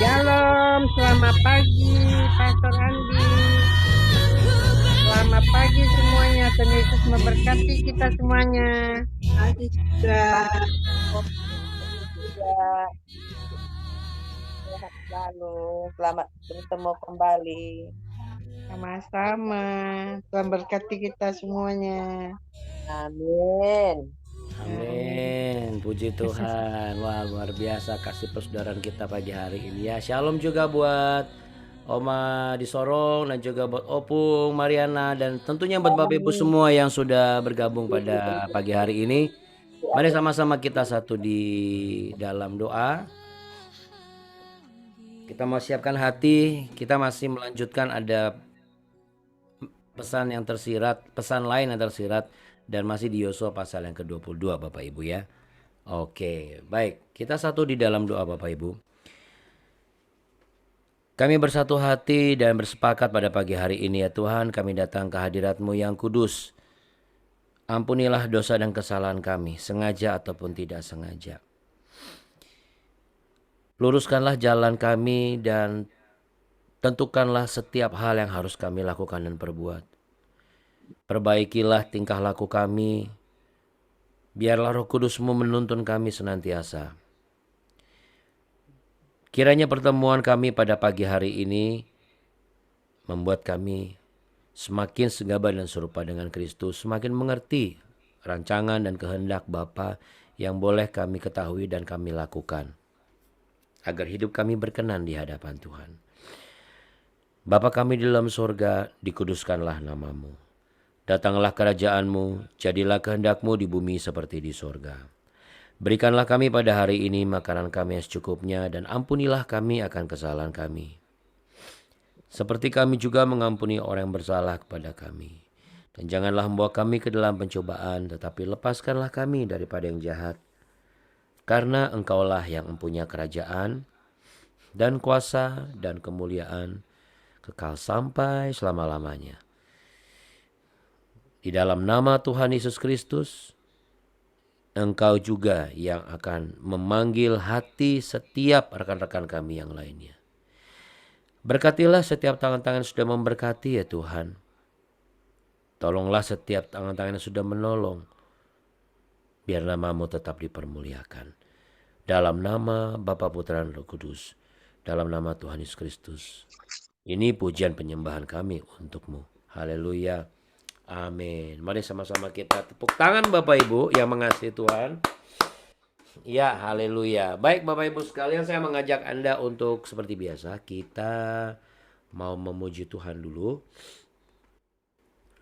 Shalom, selamat pagi, Pastor Andi. Selamat pagi semuanya. Tuhan Yesus memberkati kita semuanya. Pagi juga. Sehat selalu. Selamat bertemu kembali. Sama-sama. Tuhan berkati kita semuanya. Amin. Amin. Puji Tuhan. Wah, luar biasa kasih persaudaraan kita pagi hari ini ya. Shalom juga buat Oma di Sorong dan juga buat Opung, Mariana dan tentunya buat Bapak Ibu semua yang sudah bergabung pada pagi hari ini. Mari sama-sama kita satu di dalam doa. Kita mau siapkan hati, kita masih melanjutkan ada pesan yang tersirat, pesan lain yang tersirat dan masih di Yosua pasal yang ke-22 Bapak Ibu ya. Oke, baik. Kita satu di dalam doa Bapak Ibu. Kami bersatu hati dan bersepakat pada pagi hari ini ya Tuhan, kami datang ke hadirat-Mu yang kudus. Ampunilah dosa dan kesalahan kami, sengaja ataupun tidak sengaja. Luruskanlah jalan kami dan tentukanlah setiap hal yang harus kami lakukan dan perbuat. Perbaikilah tingkah laku kami, biarlah Roh Kudus-Mu menuntun kami senantiasa. Kiranya pertemuan kami pada pagi hari ini membuat kami semakin segabah dan serupa dengan Kristus, semakin mengerti rancangan dan kehendak Bapa yang boleh kami ketahui dan kami lakukan, agar hidup kami berkenan di hadapan Tuhan. Bapa kami di dalam sorga, dikuduskanlah nama-Mu. Datanglah kerajaan-Mu, jadilah kehendak-Mu di bumi seperti di sorga. Berikanlah kami pada hari ini makanan kami yang secukupnya dan ampunilah kami akan kesalahan kami. Seperti kami juga mengampuni orang yang bersalah kepada kami. Dan janganlah membawa kami ke dalam pencobaan, tetapi lepaskanlah kami daripada yang jahat. Karena Engkaulah yang mempunyai kerajaan dan kuasa dan kemuliaan kekal sampai selama-lamanya. Di dalam nama Tuhan Yesus Kristus, Engkau juga yang akan memanggil hati setiap rekan-rekan kami yang lainnya. Berkatilah setiap tangan-tangan yang sudah memberkati ya Tuhan. Tolonglah setiap tangan-tangan yang sudah menolong. Biar nama-Mu tetap dipermuliakan. Dalam nama Bapa, Putra dan Roh Kudus. Dalam nama Tuhan Yesus Kristus. Ini pujian penyembahan kami untuk-Mu. Haleluya. Amin. Mari sama-sama kita tepuk tangan Bapak Ibu yang mengasihi Tuhan. Ya, haleluya. Baik Bapak Ibu sekalian, saya mengajak Anda untuk seperti biasa kita mau memuji Tuhan dulu.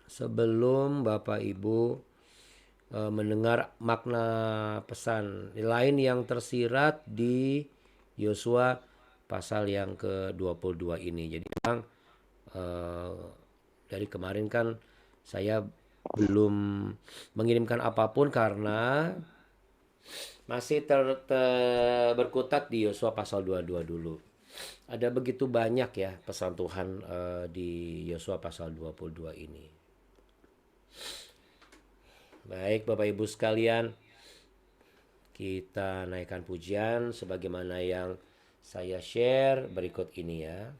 Sebelum Bapak Ibu mendengar makna pesan lain yang tersirat di Yosua pasal yang ke-22 ini. Jadi memang dari kemarin kan saya belum mengirimkan apapun karena masih berkutat di Yosua pasal 22 dulu. Ada begitu banyak ya pesan Tuhan di Yosua pasal 22 ini. Baik Bapak Ibu sekalian, kita naikkan pujian sebagaimana yang saya share berikut ini ya.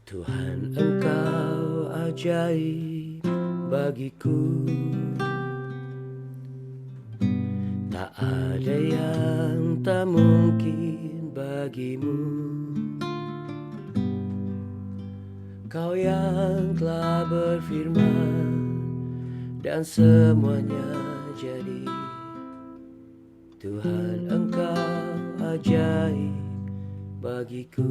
Tuhan Engkau ajaib bagiku, tak ada yang tak mungkin bagimu. Kau yang telah berfirman dan semuanya jadi. Tuhan Engkau ajaib bagiku.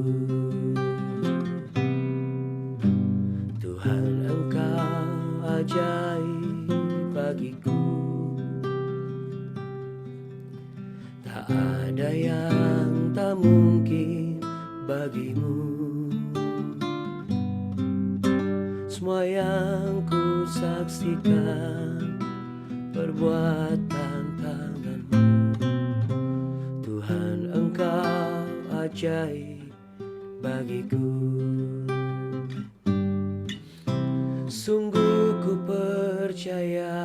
Tuhan Engkau ajaib bagiku. Tak ada yang tak mungkin bagimu. Semua yang ku saksikan perbuatan ajaib bagiku. Sungguh ku percaya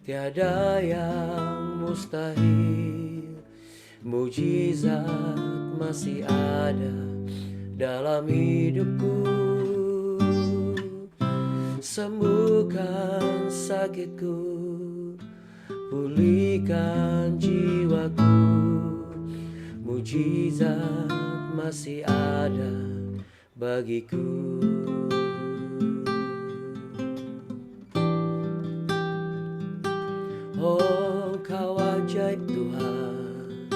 tiada yang mustahil, mujizat masih ada dalam hidupku. Sembuhkan sakitku, pulihkan jiwaku, mujizat masih ada bagiku. Oh, Kau ajaib Tuhan,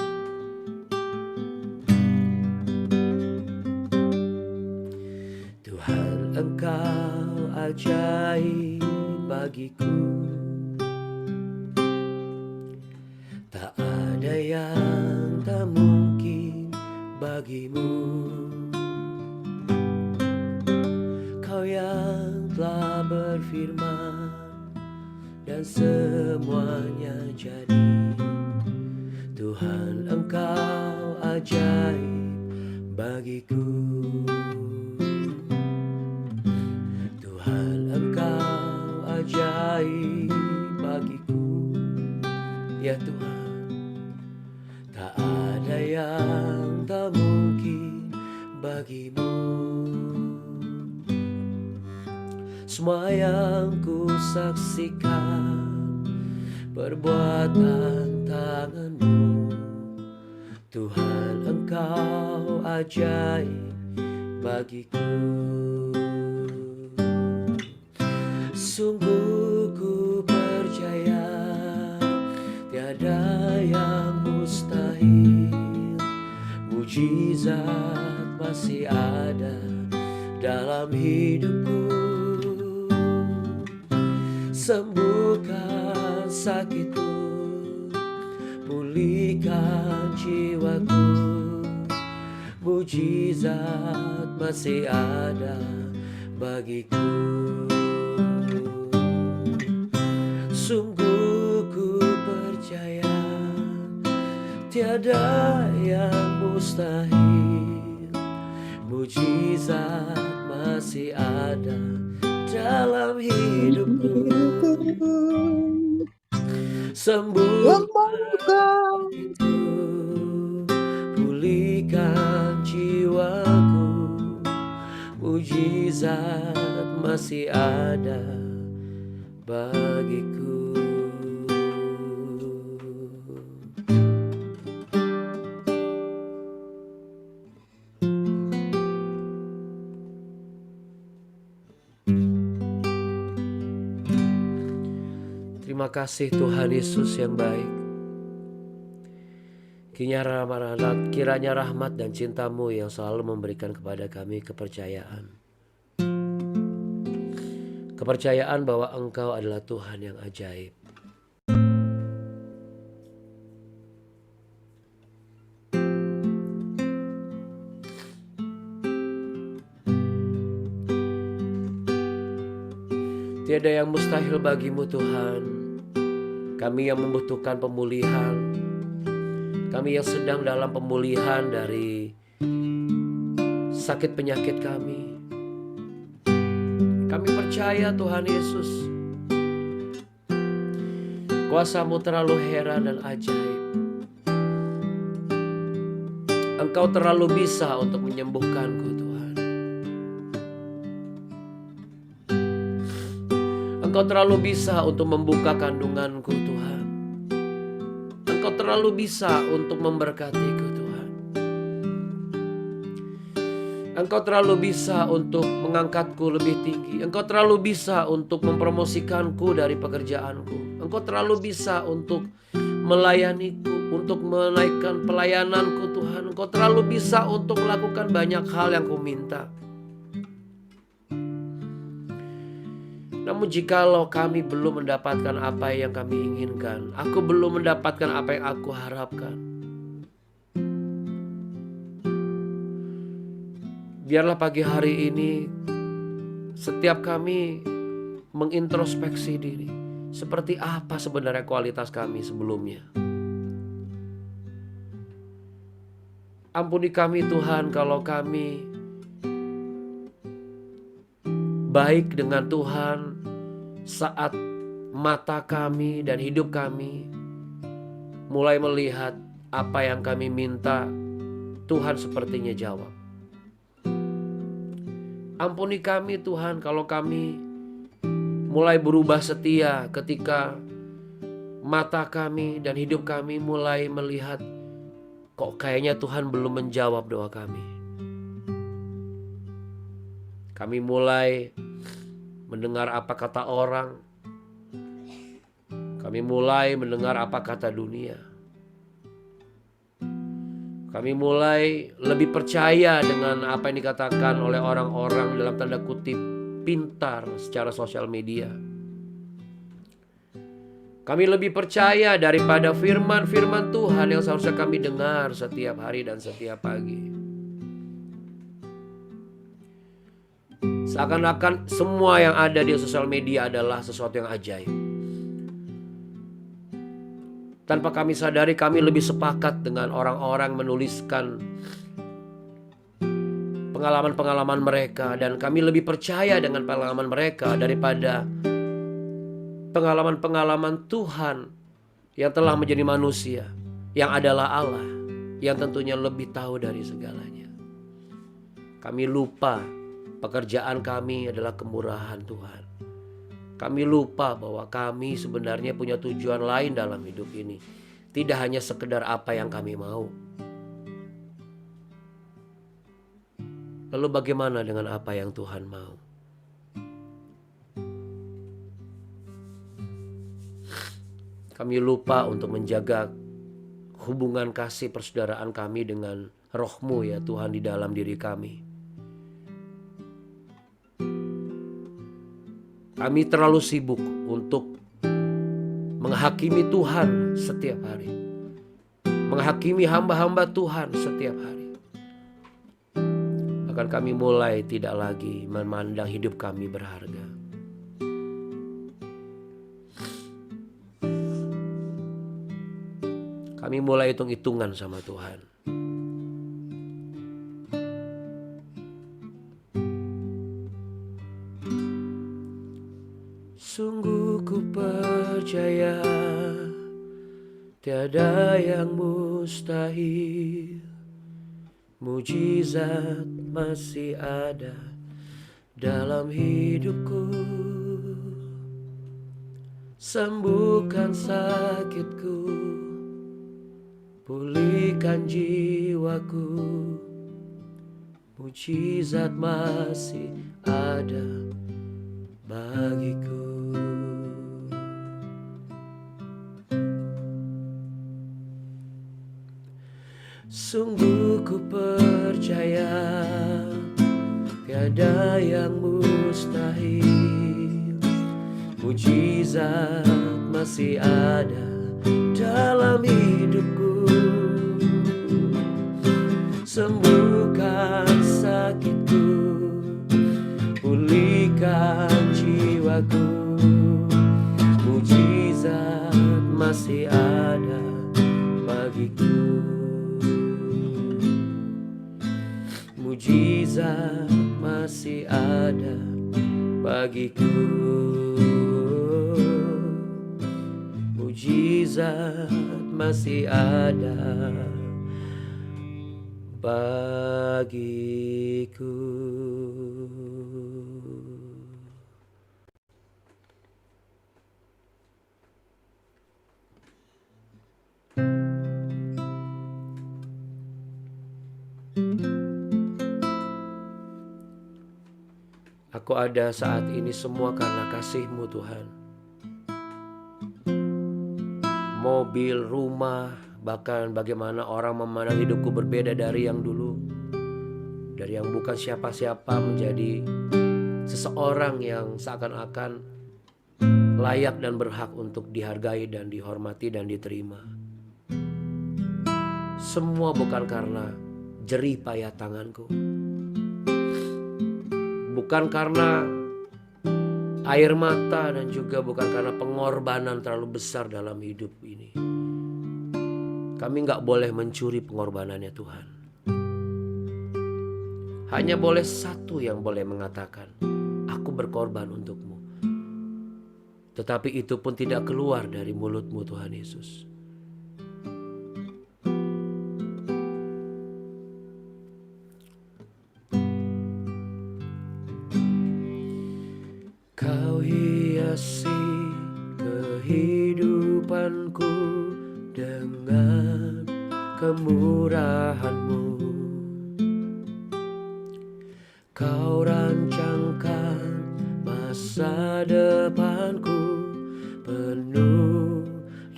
Tuhan Engkau ajaib bagiku. Tak ada yang tak mungkin bagimu. Kau yang telah berfirman dan semuanya jadi. Tuhan Engkau ajaib bagiku. Tuhan Engkau ajaib bagiku. Ya Tuhan, tak ada yang tak mungkin bagimu. Semua yang ku saksikan perbuatan tangan-Mu. Tuhan Engkau ajaib bagiku. Sungguh ku percaya tiada yang mustahil, mujizat masih ada dalam hidupku. Sembuhkan sakitku, pulihkan jiwaku, mujizat masih ada bagiku. Sungguh ku percaya tiada yang mustahil, mujizat masih ada dalam hidupku. Sembuhkan itu, pulihkan jiwaku, mujizat masih ada bagiku. Terima kasih Tuhan Yesus yang baik. Kiranya rahmat dan cinta-Mu yang selalu memberikan kepada kami kepercayaan. Kepercayaan bahwa Engkau adalah Tuhan yang ajaib. Tiada yang mustahil bagi-Mu Tuhan. Kami yang membutuhkan pemulihan, kami yang sedang dalam pemulihan dari sakit penyakit kami. Kami percaya Tuhan Yesus, kuasa-Mu terlalu heran dan ajaib. Engkau terlalu bisa untuk menyembuhkanku Tuhan. Engkau terlalu bisa untuk membuka kandunganku Tuhan. Engkau terlalu bisa untuk memberkatiku Tuhan. Engkau terlalu bisa untuk mengangkatku lebih tinggi. Engkau terlalu bisa untuk mempromosikanku dari pekerjaanku. Engkau terlalu bisa untuk melayaniku, untuk menaikkan pelayananku Tuhan. Engkau terlalu bisa untuk melakukan banyak hal yang ku minta. Namun jikalau kami belum mendapatkan apa yang kami inginkan, aku belum mendapatkan apa yang aku harapkan, biarlah pagi hari ini setiap kami mengintrospeksi diri. Seperti apa sebenarnya kualitas kami sebelumnya? Ampuni kami Tuhan kalau kami baik dengan Tuhan saat mata kami dan hidup kami mulai melihat apa yang kami minta, Tuhan sepertinya jawab. Ampuni kami Tuhan kalau kami mulai berubah setia ketika mata kami dan hidup kami mulai melihat kok kayaknya Tuhan belum menjawab doa kami. Kami mulai mendengar apa kata orang. Kami mulai mendengar apa kata dunia. Kami mulai lebih percaya dengan apa yang dikatakan oleh orang-orang dalam tanda kutip pintar secara sosial media. Kami lebih percaya daripada firman-firman Tuhan yang seharusnya kami dengar setiap hari dan setiap pagi. Seakan-akan semua yang ada di sosial media adalah sesuatu yang ajaib. Tanpa kami sadari, kami lebih sepakat dengan orang-orang menuliskan pengalaman-pengalaman mereka, dan kami lebih percaya dengan pengalaman mereka daripada pengalaman-pengalaman Tuhan yang telah menjadi manusia, yang adalah Allah, yang tentunya lebih tahu dari segalanya. Kami lupa pekerjaan kami adalah kemurahan Tuhan. Kami lupa bahwa kami sebenarnya punya tujuan lain dalam hidup ini. Tidak hanya sekedar apa yang kami mau. Lalu bagaimana dengan apa yang Tuhan mau? Kami lupa untuk menjaga hubungan kasih persaudaraan kami dengan Roh-Mu ya Tuhan di dalam diri kami. Kami terlalu sibuk untuk menghakimi Tuhan setiap hari. Menghakimi hamba-hamba Tuhan setiap hari. Bahkan kami mulai tidak lagi memandang hidup kami berharga. Kami mulai hitung-hitungan sama Tuhan. Sungguh ku percaya tiada yang mustahil. Mujizat masih ada dalam hidupku. Sembuhkan sakitku, pulihkan jiwaku. Mujizat masih ada bagiku. Sungguh ku percaya tiada yang mustahil. Mujizat masih ada dalam hidupku. Sembuhkan sakitku, pulihkan jiwaku. Mujizat masih ada bagiku. Mujizat masih ada bagiku. Mujizat masih ada bagiku. Aku ada saat ini semua karena kasih-Mu Tuhan. Mobil, rumah, bahkan bagaimana orang memandang hidupku berbeda dari yang dulu. Dari yang bukan siapa-siapa menjadi seseorang yang seakan-akan layak dan berhak untuk dihargai dan dihormati dan diterima. Semua bukan karena jerih payah tanganku. Bukan karena air mata dan juga bukan karena pengorbanan terlalu besar dalam hidup ini. Kami gak boleh mencuri pengorbanannya Tuhan. Hanya boleh satu yang boleh mengatakan, aku berkorban untukmu. Tetapi itu pun tidak keluar dari mulutmu Tuhan Yesus. Kau hiasi kehidupanku dengan kemurahan-Mu. Kau rancangkan masa depanku penuh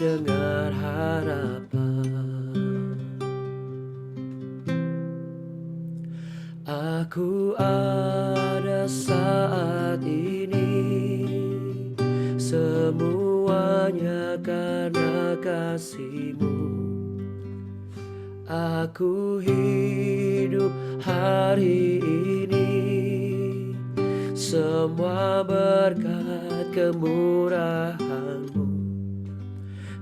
dengan harapan. Aku ada saat ini, semuanya karena kasih-Mu. Aku hidup hari ini, semua berkat kemurahan-Mu.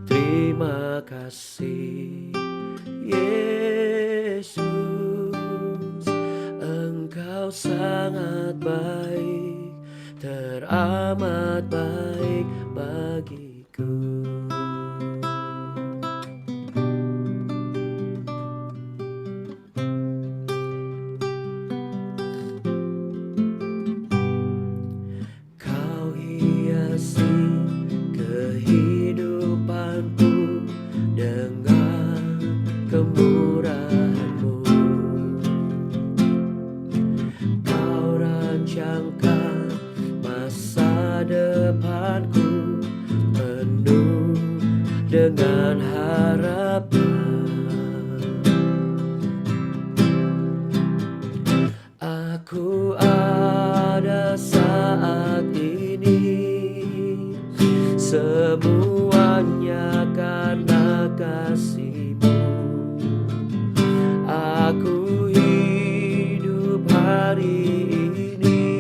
Terima kasih Yesus, Engkau sangat baik, teramat baik bagiku. Kehidupanku dengan kemurahan-Mu. Kau rancangkan masa depanku penuh dengan harapan. Aku ada saat ini, semuanya karena kasih-Mu. Aku hidup hari ini,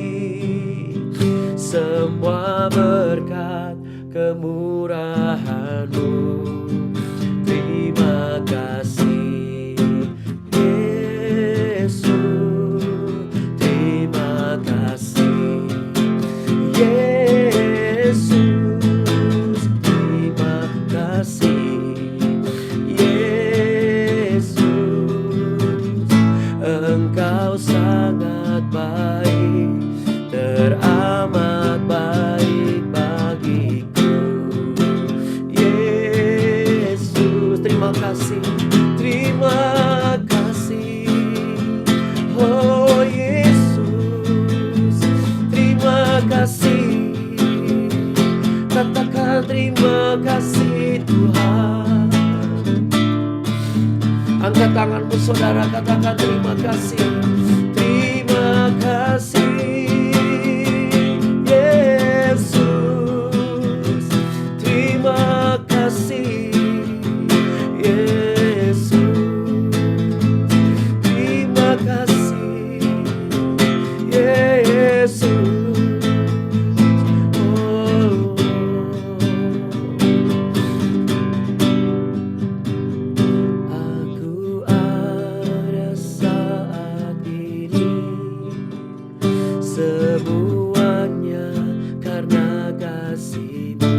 semua berkat kemurahan-Mu. Terima kasih Yesus, terima kasih Yesus. Engkau sangat baik, teramat baik bagiku. Yesus, terima kasih, terima kasih. Oh Yesus, terima kasih. Katakan terima kasih Tuhan. Angkat tanganmu saudara, katakan terima kasih. Terima kasih Yesus, terima kasih Yesus, terima kasih Yesus. Semuanya karena kasih-Mu.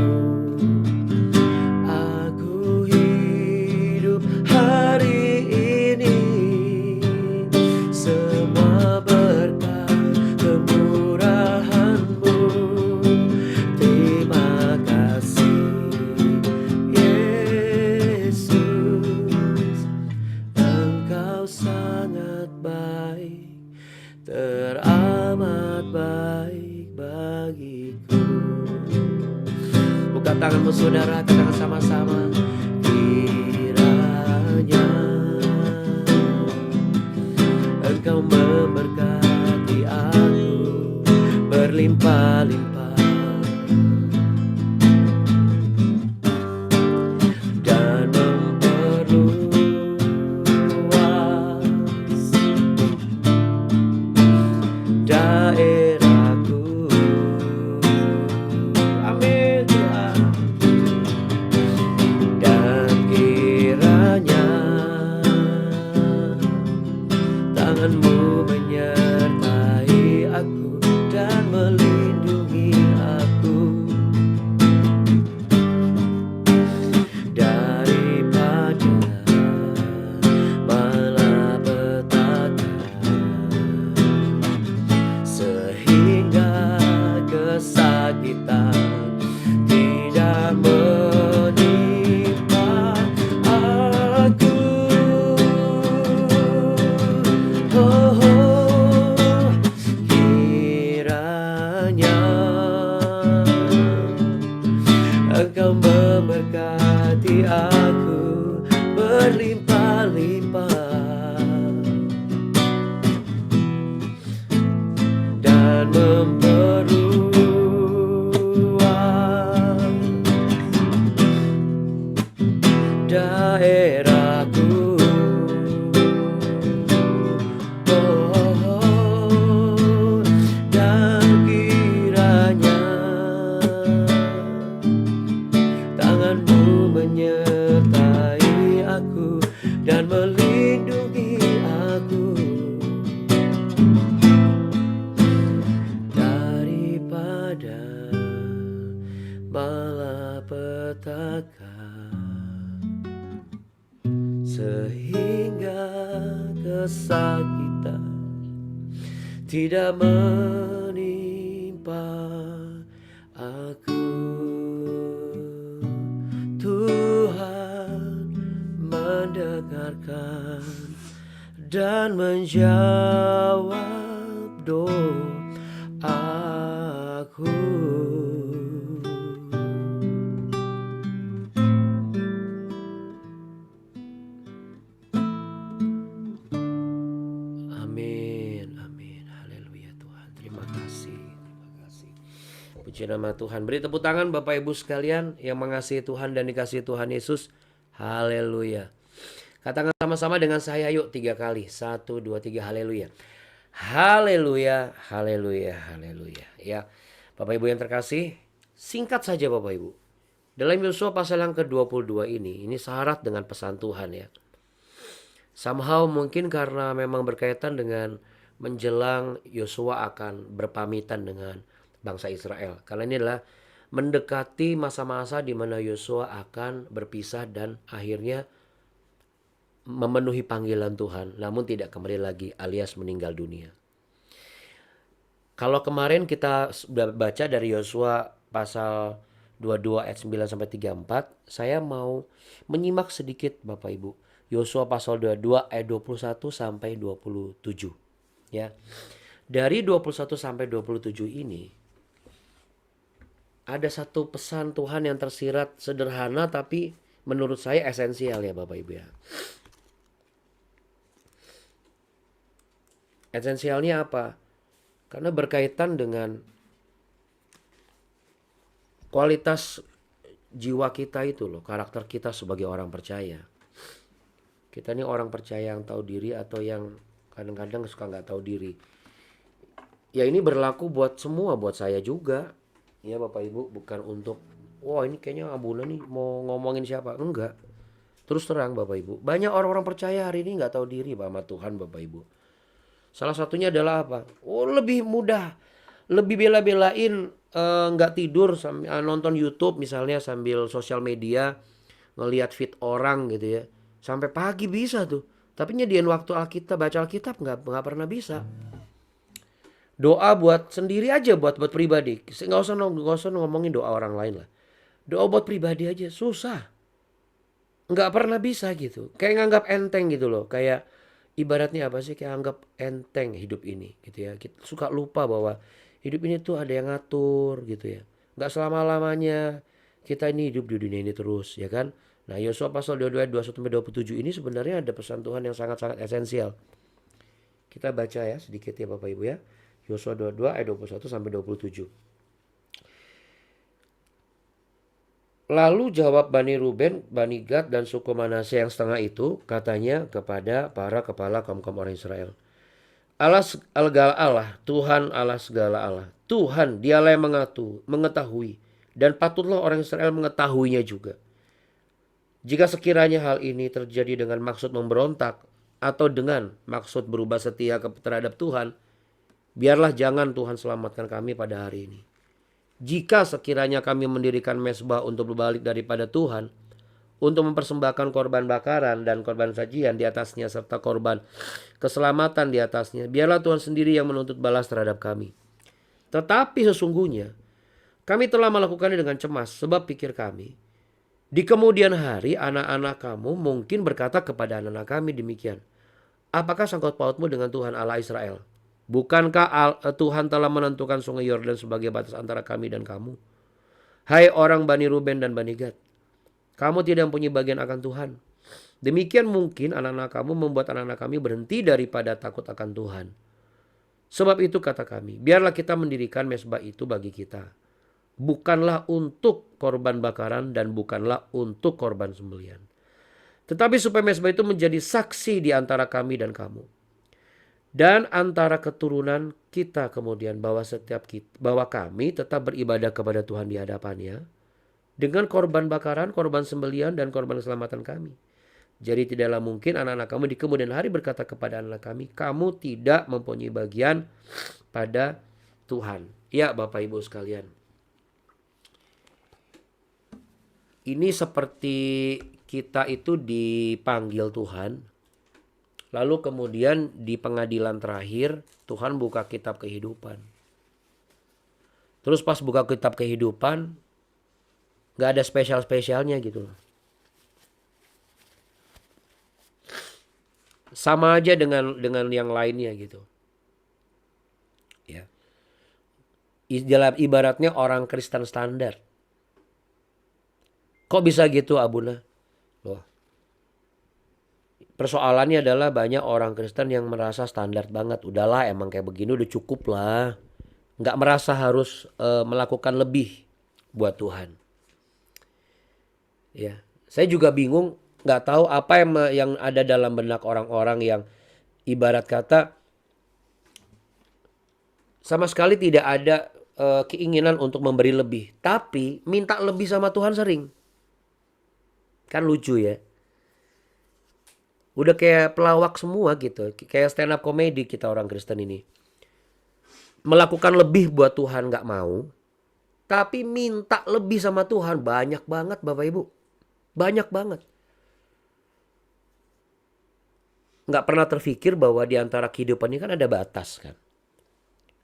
Aku hidup hari ini, semua berkat kemurahan-Mu. Terima kasih Yesus, Engkau sangat baik, teramat baik bagiku. Buka tanganmu saudara, katakan sama-sama. Kiranya Engkau memberkati aku berlimpah-limpah, dan memperluas daerahku. Amin Tuhan. Dan kiranya tangan-Mu menyertai hati aku berlimpah-limpah dan memperluas daerahku. Dan kiranya tanganmu menyertai aku dan melindungi aku daripada malapetaka, sehingga kesakitan tidak menimpa aku. Tuhan mendengarkan dan menjawab doaku. Amin, amin, haleluya Tuhan. Terima kasih, terima kasih. Puji nama Tuhan. Beri tepuk tangan Bapak Ibu sekalian yang mengasihi Tuhan dan dikasihi Tuhan Yesus. Haleluya. Katakan sama-sama dengan saya yuk 3 kali. 1, 2, 3, haleluya. Haleluya, haleluya, haleluya. Ya, Bapak Ibu yang terkasih, singkat saja Bapak Ibu. Dalam Yosua pasal yang ke-22 ini syarat dengan pesan Tuhan ya. Somehow mungkin karena memang berkaitan dengan menjelang Yosua akan berpamitan dengan bangsa Israel. Karena ini adalah mendekati masa-masa di mana Yosua akan berpisah dan akhirnya memenuhi panggilan Tuhan, namun tidak kembali lagi alias meninggal dunia. Kalau kemarin kita sudah baca dari Yosua pasal 22 ayat 9 sampai 34, saya mau menyimak sedikit Bapak Ibu. Yosua pasal 22 ayat 21 sampai 27. Ya. Dari 21 sampai 27 ini ada satu pesan Tuhan yang tersirat sederhana tapi menurut saya esensial ya Bapak Ibu ya. Esensialnya apa? Karena berkaitan dengan kualitas jiwa kita itu loh, karakter kita sebagai orang percaya. Kita ini orang percaya yang tahu diri atau yang kadang-kadang suka nggak tahu diri. Ya ini berlaku buat semua, buat saya juga. Ya Bapak Ibu, bukan untuk, wah ini kayaknya Abuna nih mau ngomongin siapa. Enggak. Terus terang Bapak Ibu, banyak orang-orang percaya hari ini nggak tahu diri sama Tuhan Bapak Ibu. Salah satunya adalah apa? Oh lebih mudah, lebih bela-belain nggak tidur sambil nonton YouTube misalnya sambil sosial media ngelihat feed orang gitu ya. Sampai pagi bisa tuh. Tapi nyediain waktu Alkitab, baca Alkitab nggak pernah bisa. Doa buat sendiri aja, buat pribadi. Nggak usah ngomongin doa orang lain lah. Doa buat pribadi aja susah. Nggak pernah bisa gitu. Kayak nganggap enteng gitu loh. Kayak ibaratnya apa sih, kayak anggap enteng hidup ini gitu ya. Kita suka lupa bahwa hidup ini tuh ada yang ngatur gitu ya. Gak selama-lamanya kita ini hidup di dunia ini terus ya kan. Nah Yosua pasal 22 ayat 21-27 ini sebenarnya ada pesan Tuhan yang sangat-sangat esensial. Kita baca ya sedikit ya Bapak Ibu ya. Yosua 22 ayat 21-27. Lalu jawab Bani Ruben, Bani Gad dan suku Manasye yang setengah itu katanya kepada para kepala kaum-kaum orang Israel. Allah segala Allah, Tuhan Allah segala Allah. Tuhan dialah yang mengetahui dan patutlah orang Israel mengetahuinya juga. Jika sekiranya hal ini terjadi dengan maksud memberontak atau dengan maksud berubah setia terhadap Tuhan, biarlah jangan Tuhan selamatkan kami pada hari ini. Jika sekiranya kami mendirikan mezbah untuk berbalik daripada Tuhan, untuk mempersembahkan korban bakaran dan korban sajian di atasnya serta korban keselamatan di atasnya, biarlah Tuhan sendiri yang menuntut balas terhadap kami. Tetapi sesungguhnya kami telah melakukannya dengan cemas, sebab pikir kami, di kemudian hari anak-anak kamu mungkin berkata kepada anak-anak kami demikian, apakah sangkut pautmu dengan Tuhan Allah Israel? Bukankah Tuhan telah menentukan sungai Yordan sebagai batas antara kami dan kamu? Hai orang Bani Ruben dan Bani Gad, Kamu tidak mempunyai bagian akan Tuhan. Demikian mungkin anak-anak kamu membuat anak-anak kami berhenti daripada takut akan Tuhan. Sebab itu kata kami, biarlah kita mendirikan mezbah itu bagi kita. Bukanlah untuk korban bakaran dan bukanlah untuk korban sembelihan. Tetapi supaya mezbah itu menjadi saksi di antara kami dan kamu. Dan antara keturunan kita kemudian bahwa kami tetap beribadah kepada Tuhan di hadapannya. Dengan korban bakaran, korban sembelihan dan korban keselamatan kami. Jadi tidaklah mungkin anak-anak kamu di kemudian hari berkata kepada anak kami, kamu tidak mempunyai bagian pada Tuhan. Ya Bapak Ibu sekalian. Ini seperti kita itu dipanggil Tuhan. Lalu kemudian di pengadilan terakhir Tuhan buka kitab kehidupan. Terus pas buka kitab kehidupan gak ada spesial-spesialnya gitu loh. Sama aja dengan yang lainnya gitu. Ya. Ibaratnya orang Kristen standar. Kok bisa gitu Abuna? Loh. Persoalannya adalah banyak orang Kristen yang merasa standar banget. Udahlah emang kayak begini udah cukup lah. Nggak merasa harus melakukan lebih buat Tuhan. Ya, saya juga bingung. Nggak tahu apa yang ada dalam benak orang-orang yang ibarat kata sama sekali tidak ada keinginan untuk memberi lebih. Tapi minta lebih sama Tuhan sering. Kan lucu ya. Udah kayak pelawak semua gitu. Kayak stand up comedy kita orang Kristen ini. Melakukan lebih buat Tuhan nggak mau. Tapi minta lebih sama Tuhan banyak banget Bapak Ibu. Banyak banget. Nggak pernah terfikir bahwa di antara kehidupan ini kan ada batas kan.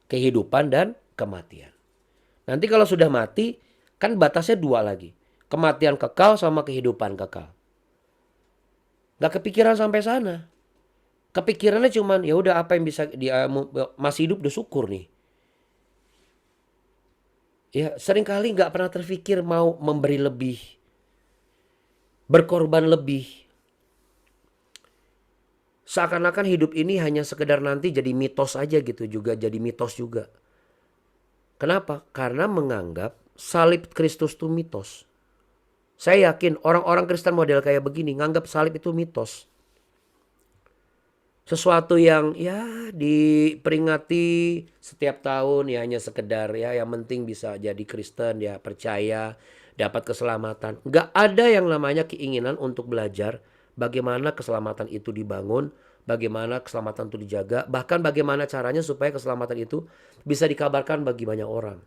Kehidupan dan kematian. Nanti kalau sudah mati kan batasnya dua lagi. Kematian kekal sama kehidupan kekal. Nggak kepikiran sampai sana. Kepikirannya cuman ya udah apa yang bisa dia masih hidup udah syukur nih. Ya seringkali nggak pernah terfikir mau memberi lebih. Berkorban lebih. Seakan-akan hidup ini hanya sekedar nanti jadi mitos aja gitu juga. Jadi mitos juga. Kenapa? Karena menganggap salib Kristus itu mitos. Saya yakin orang-orang Kristen model kayak begini nganggap salib itu mitos. Sesuatu yang ya diperingati setiap tahun ya hanya sekedar ya yang penting bisa jadi Kristen ya percaya dapat keselamatan. Gak ada yang namanya keinginan untuk belajar bagaimana keselamatan itu dibangun, bagaimana keselamatan itu dijaga, bahkan bagaimana caranya supaya keselamatan itu bisa dikabarkan bagi banyak orang.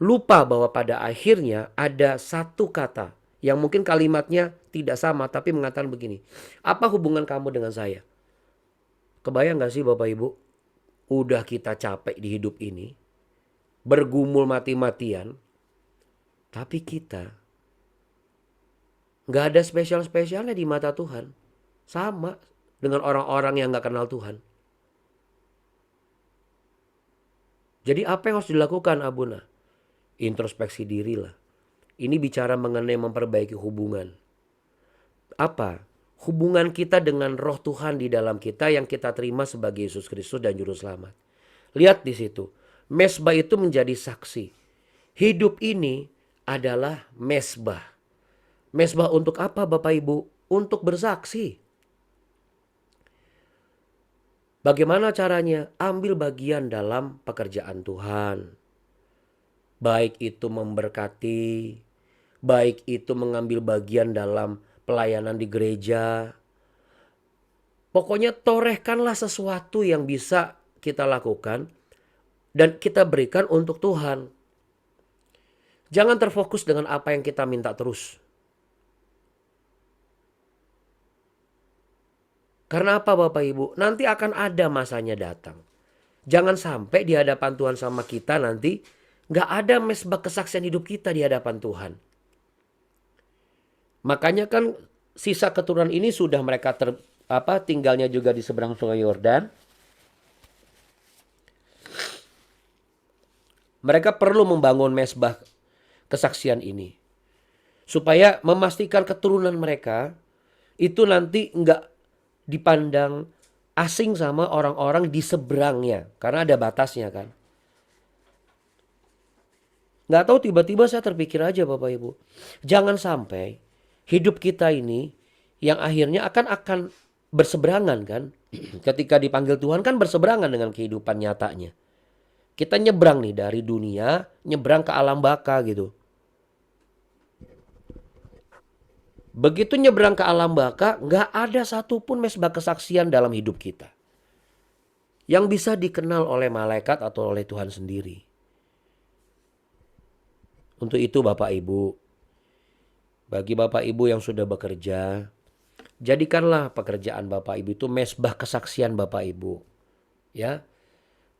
Lupa bahwa pada akhirnya ada satu kata yang mungkin kalimatnya tidak sama tapi mengatakan begini. Apa hubungan kamu dengan saya? Kebayang gak sih Bapak Ibu? Udah kita capek di hidup ini. Bergumul mati-matian. Tapi kita gak ada spesial-spesialnya di mata Tuhan. Sama dengan orang-orang yang gak kenal Tuhan. Jadi apa yang harus dilakukan Abuna? Introspeksi diri lah. Ini bicara mengenai memperbaiki hubungan. Apa? Hubungan kita dengan roh Tuhan di dalam kita yang kita terima sebagai Yesus Kristus dan Juru Selamat. Lihat di situ. Mezbah itu menjadi saksi. Hidup ini adalah mezbah. Mezbah untuk apa Bapak Ibu? Untuk bersaksi. Bagaimana caranya? Ambil bagian dalam pekerjaan Tuhan. Baik itu memberkati, baik itu mengambil bagian dalam pelayanan di gereja. Pokoknya torehkanlah sesuatu yang bisa kita lakukan dan kita berikan untuk Tuhan. Jangan terfokus dengan apa yang kita minta terus. Karena apa Bapak Ibu? Nanti akan ada masanya datang. Jangan sampai di hadapan Tuhan sama kita nanti gak ada mezbah kesaksian hidup kita di hadapan Tuhan. Makanya kan sisa keturunan ini sudah mereka tinggalnya juga di seberang sungai Yordan. Mereka perlu membangun mezbah kesaksian ini. supaya memastikan keturunan mereka itu nanti nggak dipandang asing sama orang-orang di seberangnya. Karena ada batasnya kan. Nggak tahu tiba-tiba saya terpikir aja Bapak Ibu. Jangan sampai hidup kita ini yang akhirnya akan berseberangan kan. Ketika dipanggil Tuhan kan berseberangan dengan kehidupan nyatanya. Kita nyebrang nih dari dunia, nyebrang ke alam baka gitu. Begitu nyebrang ke alam baka, nggak ada satupun mesbah kesaksian dalam hidup kita yang bisa dikenal oleh malaikat atau oleh Tuhan sendiri. Untuk itu Bapak Ibu, bagi Bapak Ibu yang sudah bekerja, jadikanlah pekerjaan Bapak Ibu itu mesbah kesaksian Bapak Ibu. Ya.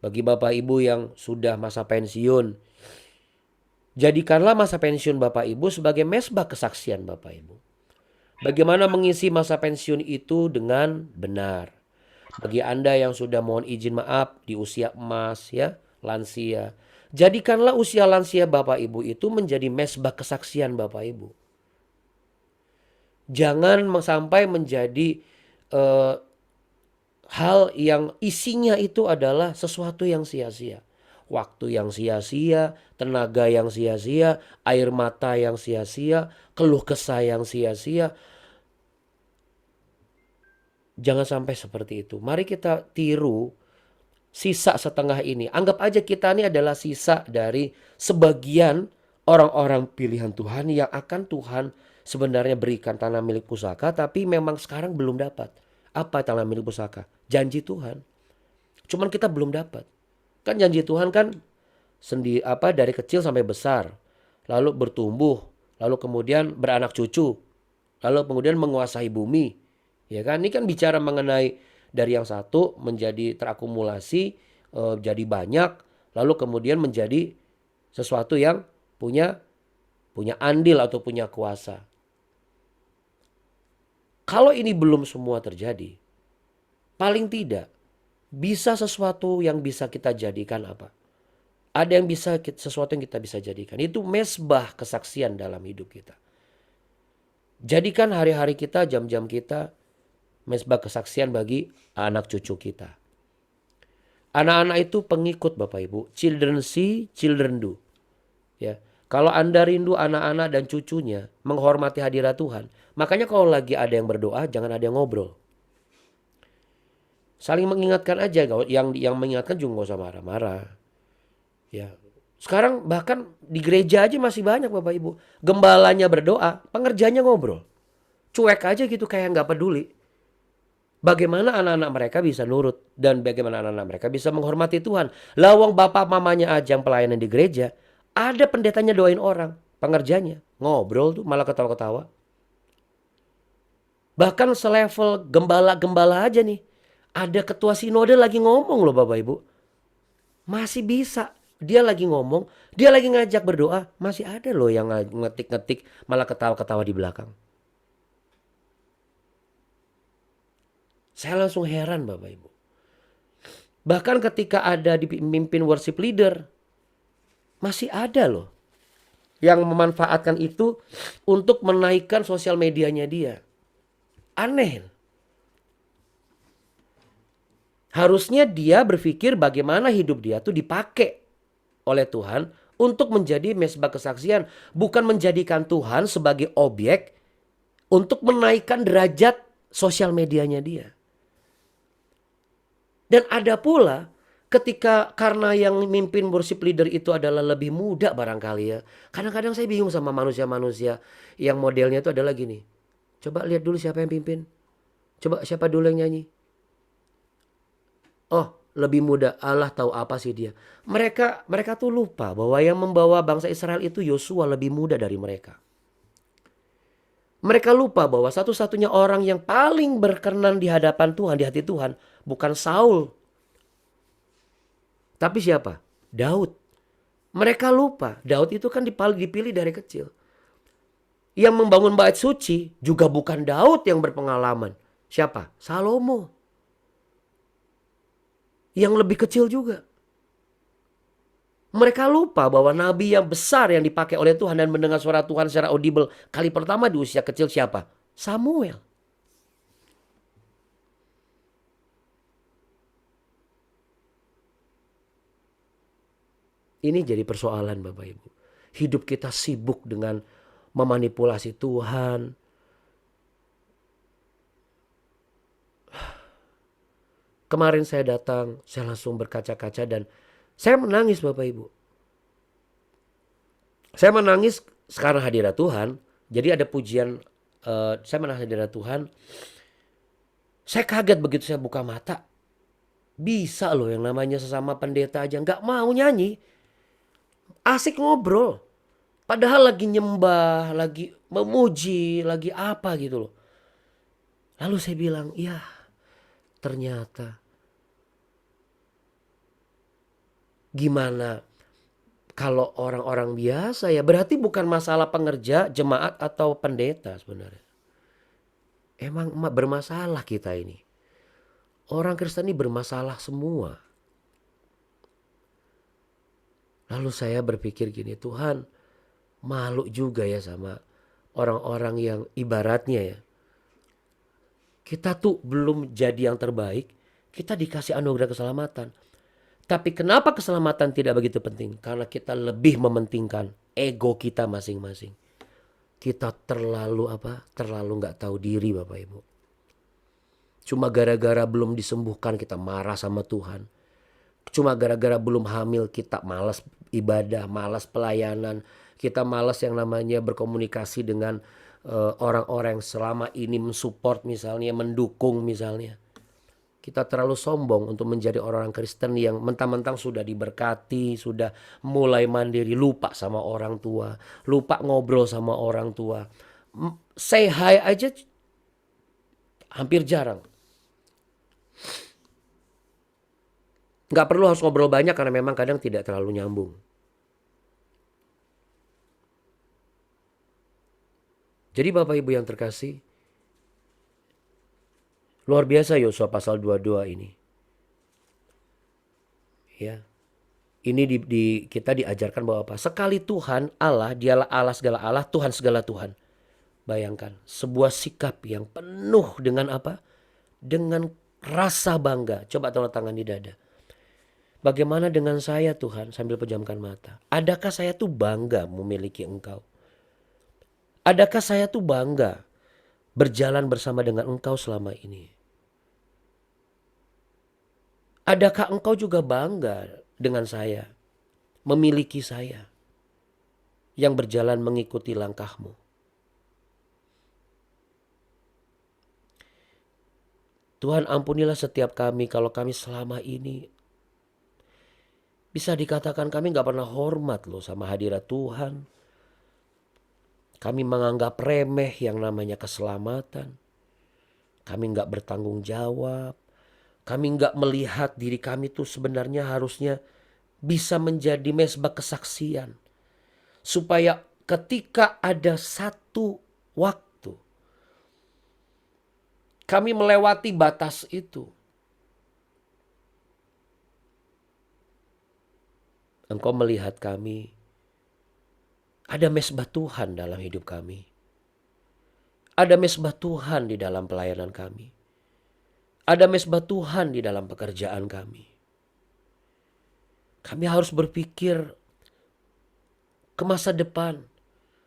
Bagi Bapak Ibu yang sudah masa pensiun, jadikanlah masa pensiun Bapak Ibu sebagai mesbah kesaksian Bapak Ibu. Bagaimana mengisi masa pensiun itu dengan benar. Bagi Anda yang sudah mohon izin maaf di usia emas ya, lansia. Jadikanlah usia lansia Bapak Ibu itu menjadi mesbah kesaksian Bapak Ibu. Jangan sampai menjadi hal yang isinya itu adalah sesuatu yang sia-sia. Waktu yang sia-sia, tenaga yang sia-sia, air mata yang sia-sia, keluh kesah yang sia-sia. Jangan sampai seperti itu. Mari kita tiru sisa setengah ini. Anggap aja kita ini adalah sisa dari sebagian orang-orang pilihan Tuhan yang akan Tuhan sebenarnya berikan tanah milik pusaka, tapi memang sekarang belum dapat. Apa tanah milik pusaka? Janji Tuhan. Cuman kita belum dapat. Kan janji Tuhan kan dari kecil sampai besar, lalu bertumbuh, lalu kemudian beranak cucu, lalu kemudian menguasai bumi. Ya kan, ini kan bicara mengenai dari yang satu menjadi terakumulasi, jadi banyak, lalu kemudian menjadi sesuatu yang punya andil atau punya kuasa. Kalau ini belum semua terjadi, paling tidak bisa sesuatu yang bisa kita jadikan apa? Ada yang bisa sesuatu yang kita bisa jadikan. Itu mesbah kesaksian dalam hidup kita. Jadikan hari-hari kita, jam-jam kita mesbah kesaksian bagi anak cucu kita. Anak-anak itu pengikut Bapak Ibu. Children see, children do. Ya. Kalau Anda rindu anak-anak dan cucunya menghormati hadirat Tuhan, makanya kalau lagi ada yang berdoa, jangan ada yang ngobrol. Saling mengingatkan aja, yang mengingatkan juga gak usah marah-marah. Ya. Sekarang bahkan di gereja aja masih banyak Bapak Ibu. Gembalanya berdoa, pengerjanya ngobrol. Cuek aja gitu kayak gak peduli. Bagaimana anak-anak mereka bisa nurut dan bagaimana anak-anak mereka bisa menghormati Tuhan. Lawang bapak mamanya aja yang pelayanan di gereja, ada pendetanya doain orang, pengerjanya ngobrol tuh malah ketawa-ketawa. Bahkan selevel gembala-gembala aja nih, ada ketua sinode lagi ngomong loh Bapak Ibu. Masih bisa, dia lagi ngomong, dia lagi ngajak berdoa, masih ada loh yang ngetik-ngetik malah ketawa-ketawa di belakang. Saya langsung heran Bapak Ibu. Bahkan ketika ada dipimpin worship leader, masih ada loh yang memanfaatkan itu untuk menaikkan sosial medianya dia. Aneh. Harusnya dia berpikir bagaimana hidup dia tuh dipakai oleh Tuhan untuk menjadi mesbah kesaksian. Bukan menjadikan Tuhan sebagai objek untuk menaikkan derajat sosial medianya dia. Dan ada pula ketika karena yang mimpin worship leader itu adalah lebih muda barangkali ya. Kadang-kadang saya bingung sama manusia-manusia yang modelnya itu adalah gini. Coba lihat dulu siapa yang pimpin. Coba siapa dulu yang nyanyi. Oh lebih muda, Allah tahu apa sih dia. Mereka tuh lupa bahwa yang membawa bangsa Israel itu Yosua lebih muda dari mereka. Mereka lupa bahwa satu-satunya orang yang paling berkenan di hadapan Tuhan, di hati Tuhan, bukan Saul. Tapi siapa? Daud. Mereka lupa, Daud itu kan dipilih dari kecil. Yang membangun bait suci juga bukan Daud yang berpengalaman. Siapa? Salomo. Yang lebih kecil juga. Mereka lupa bahwa nabi yang besar yang dipakai oleh Tuhan dan mendengar suara Tuhan secara audible kali pertama di usia kecil siapa? Samuel. Ini jadi persoalan Bapak Ibu. Hidup kita sibuk dengan memanipulasi Tuhan. Kemarin saya datang, saya langsung berkaca-kaca dan saya menangis Bapak Ibu. Saya menangis sekarang hadirat Tuhan. Jadi ada pujian, saya menangis hadirat Tuhan. Saya kaget begitu saya buka mata. Bisa loh yang namanya sesama pendeta aja nggak mau nyanyi. Asik ngobrol. Padahal lagi nyembah, lagi memuji, lagi apa gitu loh. Lalu saya bilang, ya ternyata gimana kalau orang-orang biasa ya berarti bukan masalah pengerja, jemaat atau pendeta sebenarnya. Emang bermasalah kita ini. Orang Kristen ini bermasalah semua. Lalu saya berpikir gini, Tuhan malu juga ya sama orang-orang yang ibaratnya ya. Kita tuh belum jadi yang terbaik, kita dikasih anugerah keselamatan. Tapi kenapa keselamatan tidak begitu penting? Karena kita lebih mementingkan ego kita masing-masing. Kita terlalu nggak tahu diri Bapak Ibu. Cuma gara-gara belum disembuhkan kita marah sama Tuhan. Cuma gara-gara belum hamil kita malas ibadah, malas pelayanan. Kita malas yang namanya berkomunikasi dengan orang-orang yang selama ini mensupport misalnya, mendukung misalnya. Kita terlalu sombong untuk menjadi orang Kristen yang mentang-mentang sudah diberkati, sudah mulai mandiri, lupa sama orang tua, lupa ngobrol sama orang tua. Say hi aja hampir jarang. Gak perlu harus ngobrol banyak karena memang kadang tidak terlalu nyambung. Jadi Bapak Ibu yang terkasih, luar biasa Yosua pasal 22 ini. Ya. Ini kita diajarkan bahwa apa? Sekali Tuhan Allah, dialah Allah segala Allah, Tuhan segala Tuhan. Bayangkan, sebuah sikap yang penuh dengan apa? Dengan rasa bangga. Coba tolong tangan di dada. Bagaimana dengan saya Tuhan sambil pejamkan mata? Adakah saya tuh bangga memiliki Engkau? Adakah saya tuh bangga berjalan bersama dengan Engkau selama ini? Adakah Engkau juga bangga dengan saya, memiliki saya yang berjalan mengikuti langkah-Mu? Tuhan ampunilah setiap kami kalau kami selama ini bisa dikatakan kami gak pernah hormat loh sama hadirat Tuhan. Kami menganggap remeh yang namanya keselamatan. Kami gak bertanggung jawab. Kami gak melihat diri kami tuh sebenarnya harusnya bisa menjadi mezbah kesaksian. Supaya ketika ada satu waktu kami melewati batas itu, Engkau melihat kami, ada mezbah Tuhan dalam hidup kami. Ada mezbah Tuhan di dalam pelayanan kami. Ada mezbah Tuhan di dalam pekerjaan kami. Kami harus berpikir ke masa depan.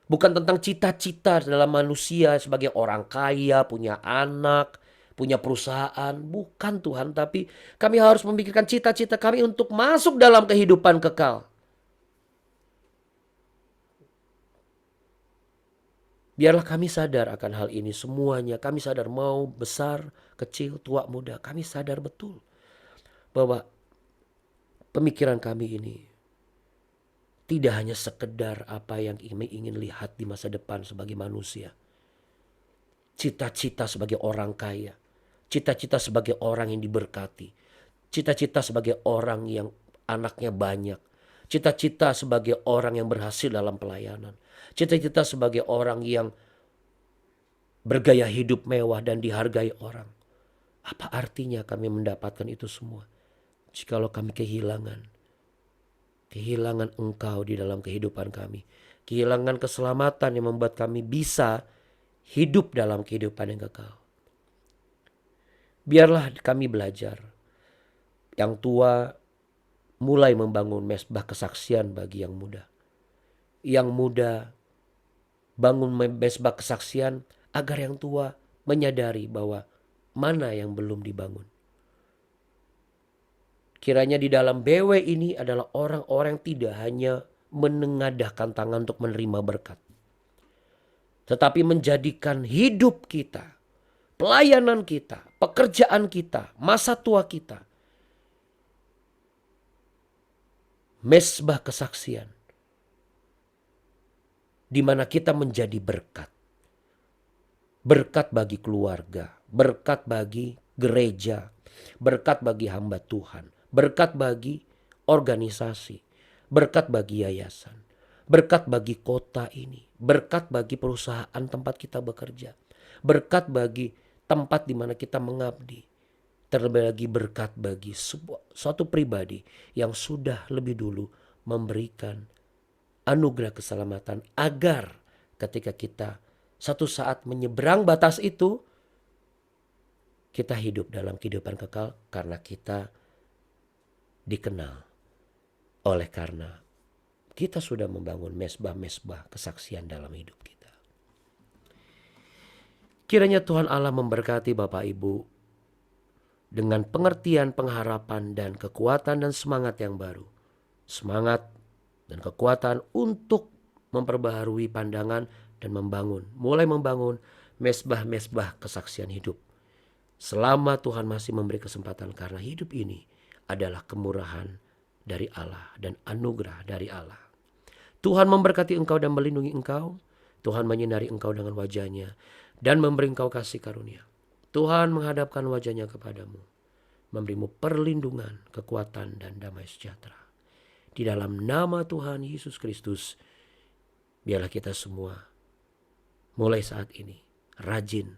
Bukan tentang cita-cita dalam manusia sebagai orang kaya, punya anak, punya perusahaan. Bukan Tuhan, tapi kami harus memikirkan cita-cita kami untuk masuk dalam kehidupan kekal. Biarlah kami sadar akan hal ini semuanya. Kami sadar mau besar, kecil, tua, muda. Kami sadar betul bahwa pemikiran kami ini tidak hanya sekedar apa yang kami ingin lihat di masa depan sebagai manusia. Cita-cita sebagai orang kaya. Cita-cita sebagai orang yang diberkati. Cita-cita sebagai orang yang anaknya banyak. Cita-cita sebagai orang yang berhasil dalam pelayanan. Cita-cita sebagai orang yang bergaya hidup mewah dan dihargai orang. Apa artinya kami mendapatkan itu semua jikalau kami kehilangan kehilangan Engkau di dalam kehidupan kami. Kehilangan keselamatan yang membuat kami bisa hidup dalam kehidupan yang kekal. Biarlah kami belajar. Yang tua mulai membangun mesbah kesaksian bagi yang muda. Yang muda bangun mesbah kesaksian agar yang tua menyadari bahwa mana yang belum dibangun. Kiranya di dalam BW ini adalah orang-orang yang tidak hanya menengadahkan tangan untuk menerima berkat, tetapi menjadikan hidup kita, pelayanan kita, pekerjaan kita, masa tua kita, mesbah kesaksian, di mana kita menjadi berkat. Berkat bagi keluarga, berkat bagi gereja, berkat bagi hamba Tuhan, berkat bagi organisasi, berkat bagi yayasan, berkat bagi kota ini, berkat bagi perusahaan tempat kita bekerja, berkat bagi tempat di mana kita mengabdi, terlebih lagi berkat bagi suatu pribadi yang sudah lebih dulu memberikan anugerah keselamatan agar ketika kita satu saat menyeberang batas itu, kita hidup dalam kehidupan kekal karena kita dikenal oleh karena kita sudah membangun mesbah-mesbah kesaksian dalam hidup kita. Kiranya Tuhan Allah memberkati Bapak Ibu dengan pengertian, pengharapan, dan kekuatan dan semangat yang baru. Semangat dan kekuatan untuk memperbaharui pandangan dan mulai membangun mesbah-mesbah kesaksian hidup. Selama Tuhan masih memberi kesempatan karena hidup ini adalah kemurahan dari Allah dan anugerah dari Allah. Tuhan memberkati engkau dan melindungi engkau. Tuhan menyinari engkau dengan wajahnya dan memberi engkau kasih karunia. Tuhan menghadapkan wajahnya kepadamu, memberimu perlindungan, kekuatan, dan damai sejahtera. Di dalam nama Tuhan Yesus Kristus, biarlah kita semua mulai saat ini rajin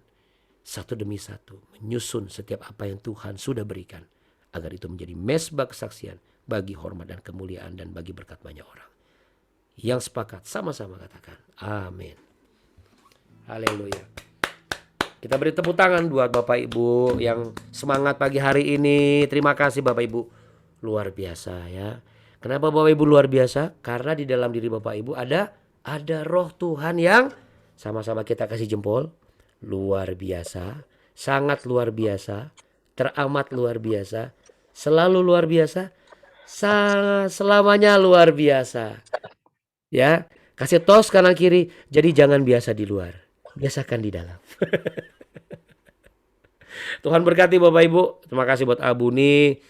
satu demi satu menyusun setiap apa yang Tuhan sudah berikan, agar itu menjadi mesbah kesaksian bagi hormat dan kemuliaan dan bagi berkat banyak orang. Yang sepakat sama-sama katakan amin. Haleluya. Kita beri tepuk tangan buat Bapak Ibu yang semangat pagi hari ini. Terima kasih Bapak Ibu, luar biasa ya. Kenapa Bapak Ibu luar biasa? Karena di dalam diri Bapak Ibu ada roh Tuhan yang sama-sama kita kasih jempol. Luar biasa, sangat luar biasa, teramat luar biasa, selalu luar biasa, selamanya luar biasa. Ya, kasih tos kanan kiri. Jadi jangan biasa di luar, biasakan di dalam. Tuhan berkati Bapak Ibu. Terima kasih buat Abuni,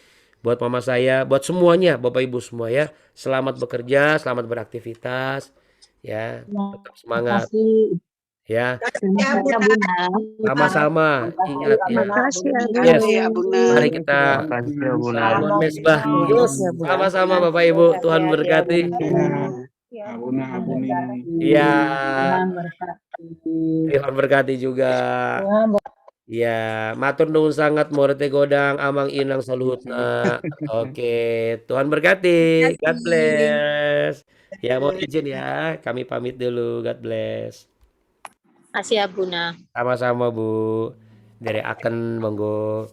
buat mama saya, buat semuanya, Bapak Ibu semua ya. Selamat bekerja, selamat beraktivitas. Ya, tetap semangat. Ya, sama-sama. Ingat ya. Yes. Mari kita bangun mesbah. Sama-sama Bapak Ibu. Tuhan berkati. Iya. Tuhan berkati juga. Ya, matur nuwun sangat Morete Godang Amang Inang Saluhutna. Oke, Tuhan berkati. God bless. Ya, mau izin ya. Kami pamit dulu. God bless. Makasih ya Buna. Sama-sama Bu. Dari Aken monggo.